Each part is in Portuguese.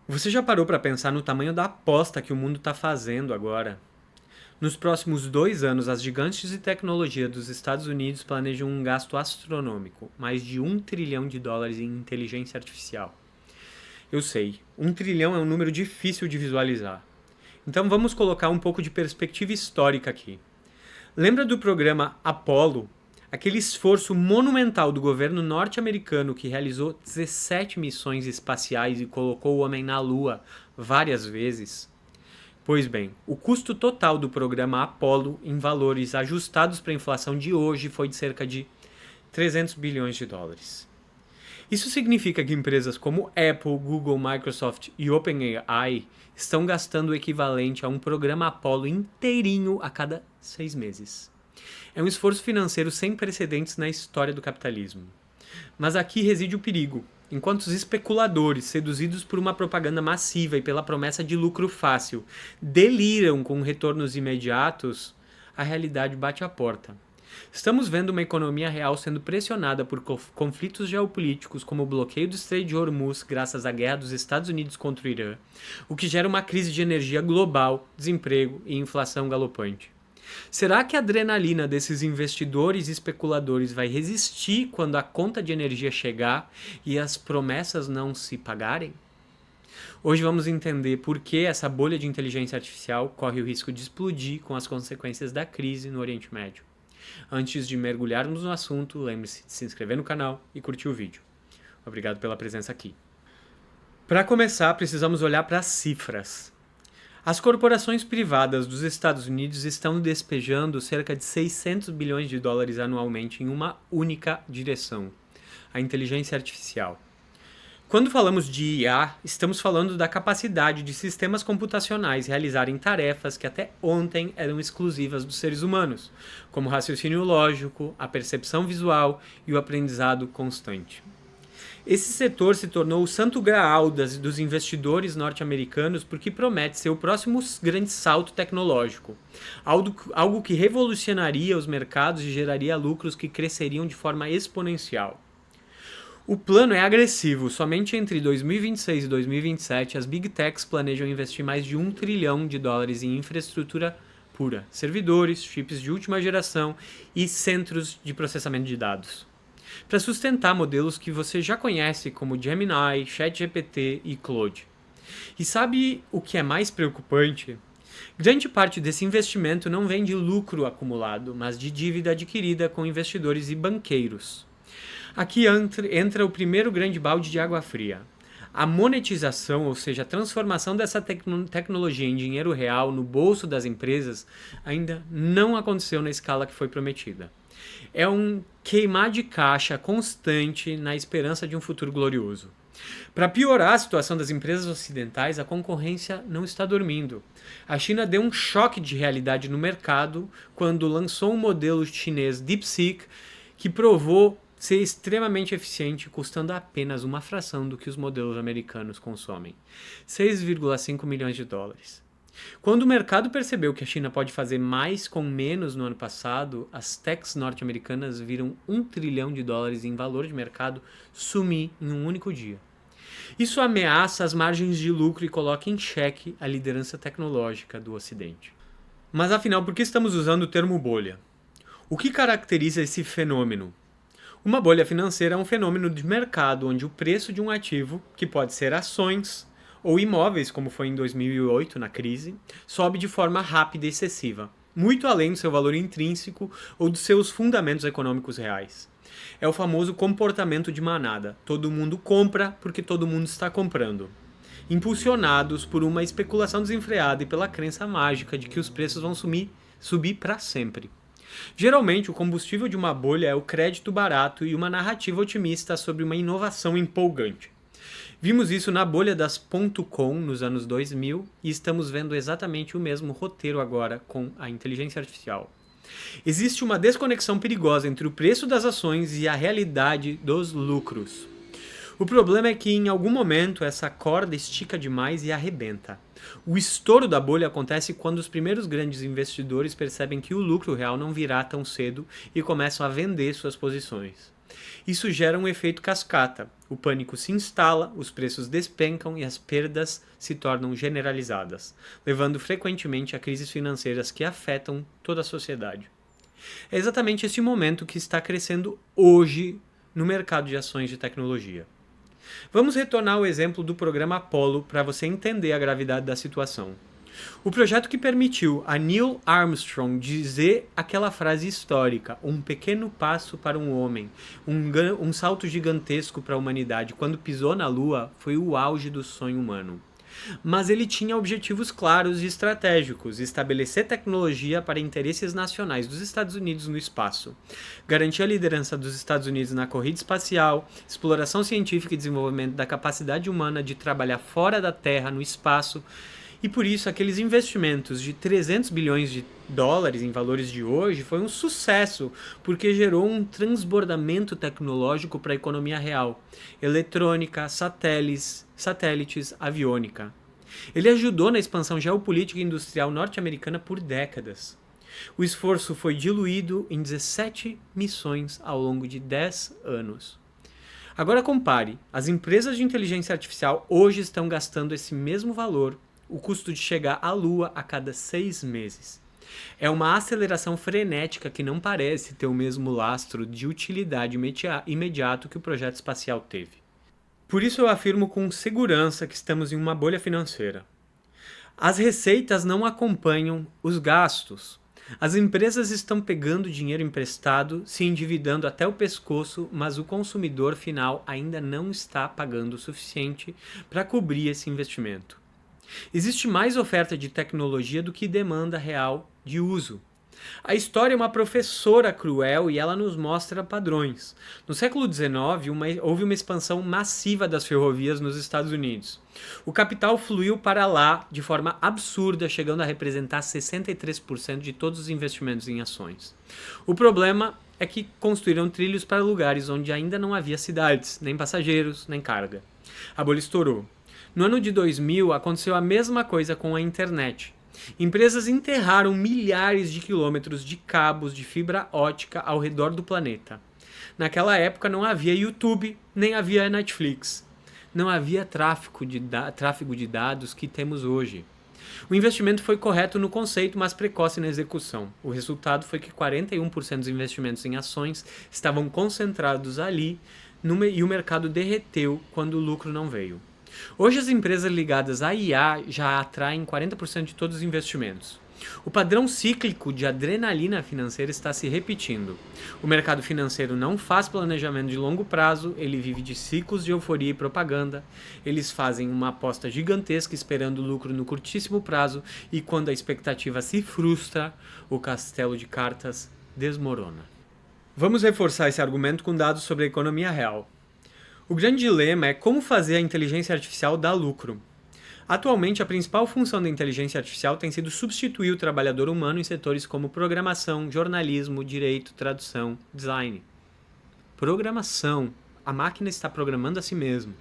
Você já parou para pensar no tamanho da aposta que o mundo está fazendo agora? Nos próximos 2 anos, as gigantes de tecnologia dos Estados Unidos planejam um gasto astronômico, mais de US$ 1 trilhão em inteligência artificial. Eu sei, 1 trilhão é um número difícil de visualizar. Então vamos colocar um pouco de perspectiva histórica aqui. Lembra do programa Apollo? Aquele esforço monumental do governo norte-americano que realizou 17 missões espaciais e colocou o homem na Lua várias vezes? Pois bem, o custo total do programa Apollo em valores ajustados para a inflação de hoje foi de cerca de US$ 300 bilhões. Isso significa que empresas como Apple, Google, Microsoft e OpenAI estão gastando o equivalente a um programa Apollo inteirinho a cada 6 meses. É um esforço financeiro sem precedentes na história do capitalismo. Mas aqui reside o perigo. Enquanto os especuladores, seduzidos por uma propaganda massiva e pela promessa de lucro fácil, deliram com retornos imediatos, a realidade bate à porta. Estamos vendo uma economia real sendo pressionada por conflitos geopolíticos como o bloqueio do Estreito de Hormuz graças à guerra dos Estados Unidos contra o Irã, o que gera uma crise de energia global, desemprego e inflação galopante. Será que a adrenalina desses investidores e especuladores vai resistir quando a conta de energia chegar e as promessas não se pagarem? Hoje vamos entender por que essa bolha de inteligência artificial corre o risco de explodir com as consequências da crise no Oriente Médio. Antes de mergulharmos no assunto, lembre-se de se inscrever no canal e curtir o vídeo. Obrigado pela presença aqui. Para começar, precisamos olhar para as cifras. As corporações privadas dos Estados Unidos estão despejando cerca de US$ 600 bilhões anualmente em uma única direção: a inteligência artificial. Quando falamos de IA, estamos falando da capacidade de sistemas computacionais realizarem tarefas que até ontem eram exclusivas dos seres humanos, como o raciocínio lógico, a percepção visual e o aprendizado constante. Esse setor se tornou o santo graal dos investidores norte-americanos porque promete ser o próximo grande salto tecnológico, algo que revolucionaria os mercados e geraria lucros que cresceriam de forma exponencial. O plano é agressivo. Somente entre 2026 e 2027, as Big Techs planejam investir mais de US$ 1 trilhão em infraestrutura pura, servidores, chips de última geração e centros de processamento de dados, para sustentar modelos que você já conhece como Gemini, ChatGPT e Claude. E sabe o que é mais preocupante? Grande parte desse investimento não vem de lucro acumulado, mas de dívida adquirida com investidores e banqueiros. Aqui entra o primeiro grande balde de água fria. A monetização, ou seja, a transformação dessa tecnologia em dinheiro real no bolso das empresas, ainda não aconteceu na escala que foi prometida. É um queimar de caixa constante na esperança de um futuro glorioso. Para piorar a situação das empresas ocidentais, a concorrência não está dormindo. A China deu um choque de realidade no mercado quando lançou um modelo chinês DeepSeek que provou ser extremamente eficiente, custando apenas uma fração do que os modelos americanos consomem, US$ 6,5 milhões. Quando o mercado percebeu que a China pode fazer mais com menos no ano passado, as techs norte-americanas viram US$ 1 trilhão em valor de mercado sumir em um único dia. Isso ameaça as margens de lucro e coloca em xeque a liderança tecnológica do Ocidente. Mas afinal, por que estamos usando o termo bolha? O que caracteriza esse fenômeno? Uma bolha financeira é um fenômeno de mercado onde o preço de um ativo, que pode ser ações ou imóveis, como foi em 2008 na crise, sobe de forma rápida e excessiva, muito além do seu valor intrínseco ou dos seus fundamentos econômicos reais. É o famoso comportamento de manada. Todo mundo compra porque todo mundo está comprando, impulsionados por uma especulação desenfreada e pela crença mágica de que os preços vão subir para sempre. Geralmente, o combustível de uma bolha é o crédito barato e uma narrativa otimista sobre uma inovação empolgante. Vimos isso na bolha das .com nos anos 2000 e estamos vendo exatamente o mesmo roteiro agora com a inteligência artificial. Existe uma desconexão perigosa entre o preço das ações e a realidade dos lucros. O problema é que em algum momento essa corda estica demais e arrebenta. O estouro da bolha acontece quando os primeiros grandes investidores percebem que o lucro real não virá tão cedo e começam a vender suas posições. Isso gera um efeito cascata. O pânico se instala, os preços despencam e as perdas se tornam generalizadas, levando frequentemente a crises financeiras que afetam toda a sociedade. É exatamente esse momento que está crescendo hoje no mercado de ações de tecnologia. Vamos retornar ao exemplo do programa Apollo para você entender a gravidade da situação. O projeto que permitiu a Neil Armstrong dizer aquela frase histórica, um pequeno passo para um homem, um salto gigantesco para a humanidade, quando pisou na Lua, foi o auge do sonho humano. Mas ele tinha objetivos claros e estratégicos: estabelecer tecnologia para interesses nacionais dos Estados Unidos no espaço, garantir a liderança dos Estados Unidos na corrida espacial, exploração científica e desenvolvimento da capacidade humana de trabalhar fora da Terra, no espaço. E por isso, aqueles investimentos de 300 bilhões de dólares em valores de hoje foi um sucesso, porque gerou um transbordamento tecnológico para a economia real: eletrônica, satélites, aviônica. Ele ajudou na expansão geopolítica e industrial norte-americana por décadas. O esforço foi diluído em 17 missões ao longo de 10 anos. Agora compare: as empresas de inteligência artificial hoje estão gastando esse mesmo valor, o custo de chegar à Lua, a cada 6 meses. É uma aceleração frenética que não parece ter o mesmo lastro de utilidade imediato que o projeto espacial teve. Por isso eu afirmo com segurança que estamos em uma bolha financeira. As receitas não acompanham os gastos. As empresas estão pegando dinheiro emprestado, se endividando até o pescoço, mas o consumidor final ainda não está pagando o suficiente para cobrir esse investimento. Existe mais oferta de tecnologia do que demanda real de uso. A história é uma professora cruel e ela nos mostra padrões. No século XIX, houve uma expansão massiva das ferrovias nos Estados Unidos. O capital fluiu para lá de forma absurda, chegando a representar 63% de todos os investimentos em ações. O problema é que construíram trilhos para lugares onde ainda não havia cidades, nem passageiros, nem carga. A bolha estourou. No ano de 2000, aconteceu a mesma coisa com a internet. Empresas enterraram milhares de quilômetros de cabos de fibra ótica ao redor do planeta. Naquela época não havia YouTube, nem havia Netflix. Não havia tráfego de dados que temos hoje. O investimento foi correto no conceito, mas precoce na execução. O resultado foi que 41% dos investimentos em ações estavam concentrados ali e o mercado derreteu quando o lucro não veio. Hoje as empresas ligadas à IA já atraem 40% de todos os investimentos. O padrão cíclico de adrenalina financeira está se repetindo. O mercado financeiro não faz planejamento de longo prazo, ele vive de ciclos de euforia e propaganda. Eles fazem uma aposta gigantesca esperando lucro no curtíssimo prazo e quando a expectativa se frustra, o castelo de cartas desmorona. Vamos reforçar esse argumento com dados sobre a economia real. O grande dilema é como fazer a inteligência artificial dar lucro. Atualmente, a principal função da inteligência artificial tem sido substituir o trabalhador humano em setores como programação, jornalismo, direito, tradução, design. Programação. A máquina está programando a si mesma.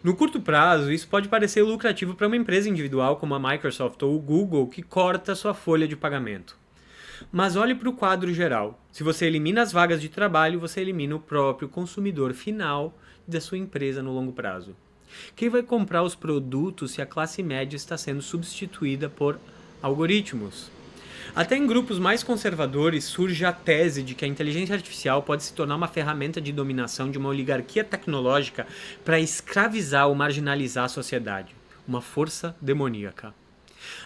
No curto prazo, isso pode parecer lucrativo para uma empresa individual como a Microsoft ou o Google, que corta sua folha de pagamento. Mas olhe para o quadro geral. Se você elimina as vagas de trabalho, você elimina o próprio consumidor final da sua empresa no longo prazo. Quem vai comprar os produtos se a classe média está sendo substituída por algoritmos? Até em grupos mais conservadores surge a tese de que a inteligência artificial pode se tornar uma ferramenta de dominação de uma oligarquia tecnológica para escravizar ou marginalizar a sociedade. Uma força demoníaca.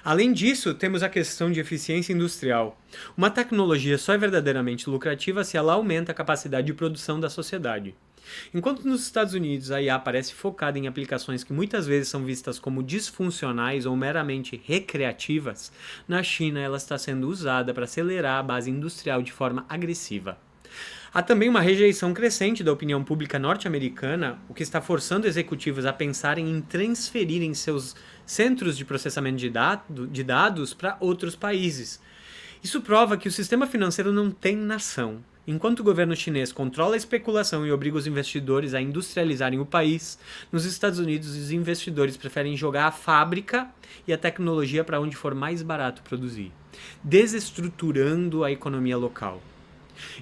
Além disso, temos a questão de eficiência industrial. Uma tecnologia só é verdadeiramente lucrativa se ela aumenta a capacidade de produção da sociedade. Enquanto nos Estados Unidos a IA parece focada em aplicações que muitas vezes são vistas como disfuncionais ou meramente recreativas, na China ela está sendo usada para acelerar a base industrial de forma agressiva. Há também uma rejeição crescente da opinião pública norte-americana, o que está forçando executivos a pensarem em transferirem seus centros de processamento de dados para outros países. Isso prova que o sistema financeiro não tem nação. Enquanto o governo chinês controla a especulação e obriga os investidores a industrializarem o país, nos Estados Unidos os investidores preferem jogar a fábrica e a tecnologia para onde for mais barato produzir, desestruturando a economia local.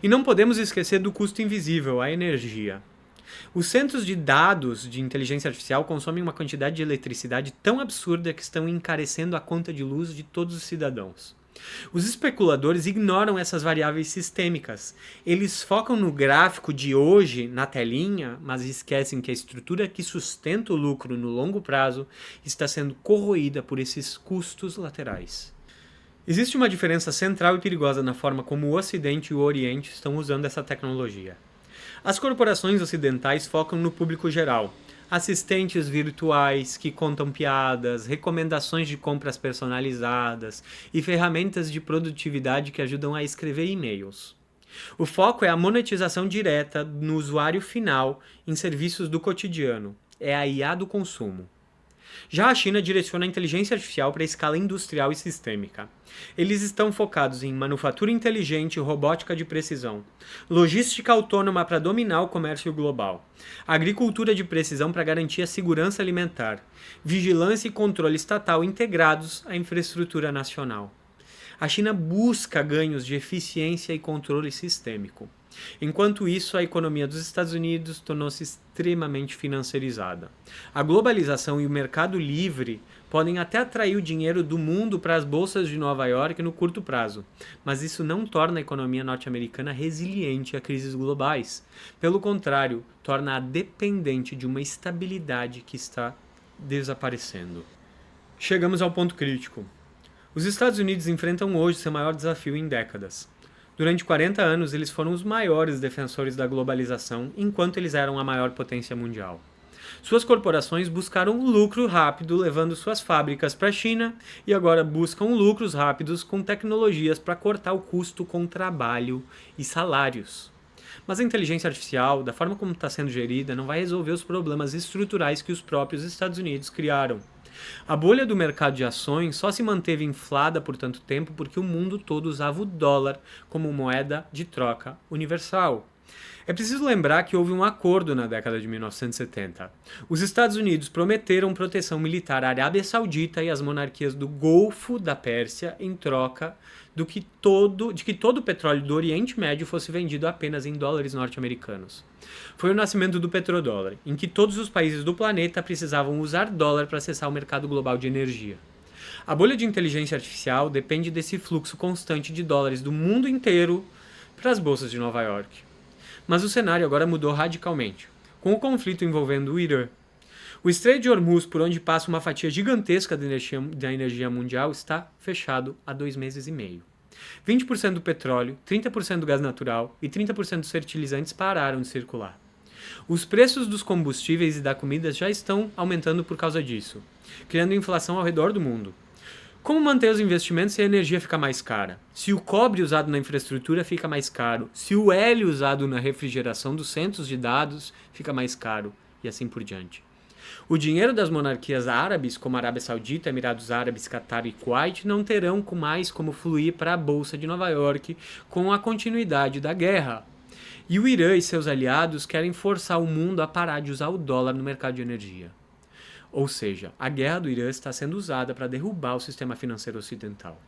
E não podemos esquecer do custo invisível, a energia. Os centros de dados de inteligência artificial consomem uma quantidade de eletricidade tão absurda que estão encarecendo a conta de luz de todos os cidadãos. Os especuladores ignoram essas variáveis sistêmicas. Eles focam no gráfico de hoje, na telinha, mas esquecem que a estrutura que sustenta o lucro no longo prazo está sendo corroída por esses custos laterais. Existe uma diferença central e perigosa na forma como o Ocidente e o Oriente estão usando essa tecnologia. As corporações ocidentais focam no público geral. Assistentes virtuais que contam piadas, recomendações de compras personalizadas e ferramentas de produtividade que ajudam a escrever e-mails. O foco é a monetização direta no usuário final em serviços do cotidiano. É a IA do consumo. Já a China direciona a inteligência artificial para a escala industrial e sistêmica. Eles estão focados em manufatura inteligente e robótica de precisão, logística autônoma para dominar o comércio global, agricultura de precisão para garantir a segurança alimentar, vigilância e controle estatal integrados à infraestrutura nacional. A China busca ganhos de eficiência e controle sistêmico. Enquanto isso, a economia dos Estados Unidos tornou-se extremamente financiarizada. A globalização e o mercado livre podem até atrair o dinheiro do mundo para as bolsas de Nova York no curto prazo, mas isso não torna a economia norte-americana resiliente a crises globais. Pelo contrário, torna-a dependente de uma estabilidade que está desaparecendo. Chegamos ao ponto crítico. Os Estados Unidos enfrentam hoje seu maior desafio em décadas. Durante 40 anos, eles foram os maiores defensores da globalização, enquanto eles eram a maior potência mundial. Suas corporações buscaram lucro rápido, levando suas fábricas para a China, e agora buscam lucros rápidos com tecnologias para cortar o custo com trabalho e salários. Mas a inteligência artificial, da forma como está sendo gerida, não vai resolver os problemas estruturais que os próprios Estados Unidos criaram. A bolha do mercado de ações só se manteve inflada por tanto tempo porque o mundo todo usava o dólar como moeda de troca universal. É preciso lembrar que houve um acordo na década de 1970. Os Estados Unidos prometeram proteção militar à Arábia Saudita e às monarquias do Golfo da Pérsia em troca de que todo o petróleo do Oriente Médio fosse vendido apenas em dólares norte-americanos. Foi o nascimento do petrodólar, em que todos os países do planeta precisavam usar dólar para acessar o mercado global de energia. A bolha de inteligência artificial depende desse fluxo constante de dólares do mundo inteiro para as bolsas de Nova York. Mas o cenário agora mudou radicalmente, com o conflito envolvendo o Irã. O Estreito de Hormuz, por onde passa uma fatia gigantesca da energia mundial, está fechado há 2 meses e meio. 20% do petróleo, 30% do gás natural e 30% dos fertilizantes pararam de circular. Os preços dos combustíveis e da comida já estão aumentando por causa disso, criando inflação ao redor do mundo. Como manter os investimentos se a energia fica mais cara? Se o cobre usado na infraestrutura fica mais caro? Se o hélio usado na refrigeração dos centros de dados fica mais caro? E assim por diante. O dinheiro das monarquias árabes, como Arábia Saudita, Emirados Árabes, Catar e Kuwait, não terão mais como fluir para a Bolsa de Nova York com a continuidade da guerra. E o Irã e seus aliados querem forçar o mundo a parar de usar o dólar no mercado de energia. Ou seja, a guerra do Irã está sendo usada para derrubar o sistema financeiro ocidental.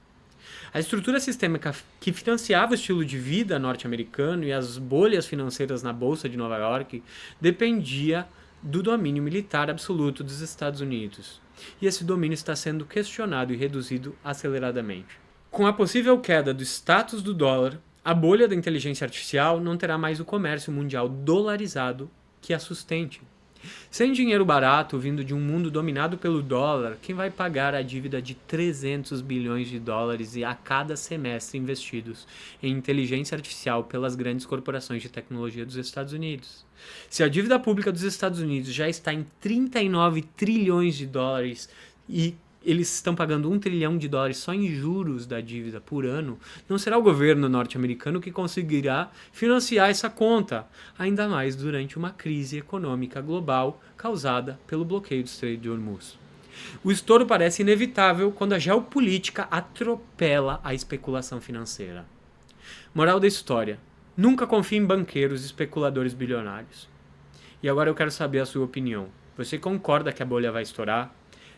A estrutura sistêmica que financiava o estilo de vida norte-americano e as bolhas financeiras na Bolsa de Nova York dependia do domínio militar absoluto dos Estados Unidos. E esse domínio está sendo questionado e reduzido aceleradamente. Com a possível queda do status do dólar, a bolha da inteligência artificial não terá mais o comércio mundial dolarizado que a sustente. Sem dinheiro barato vindo de um mundo dominado pelo dólar, quem vai pagar a dívida de 300 bilhões de dólares a cada semestre investidos em inteligência artificial pelas grandes corporações de tecnologia dos Estados Unidos? Se a dívida pública dos Estados Unidos já está em 39 trilhões de dólares e eles estão pagando 1 trilhão de dólares só em juros da dívida por ano, não será o governo norte-americano que conseguirá financiar essa conta, ainda mais durante uma crise econômica global causada pelo bloqueio do Estreito de Hormuz. O estouro parece inevitável quando a geopolítica atropela a especulação financeira. Moral da história: nunca confie em banqueiros e especuladores bilionários. E agora eu quero saber a sua opinião. Você concorda que a bolha vai estourar?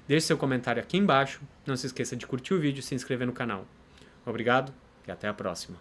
Deixe seu comentário aqui embaixo. Não se esqueça de curtir o vídeo e se inscrever no canal. Obrigado e até a próxima.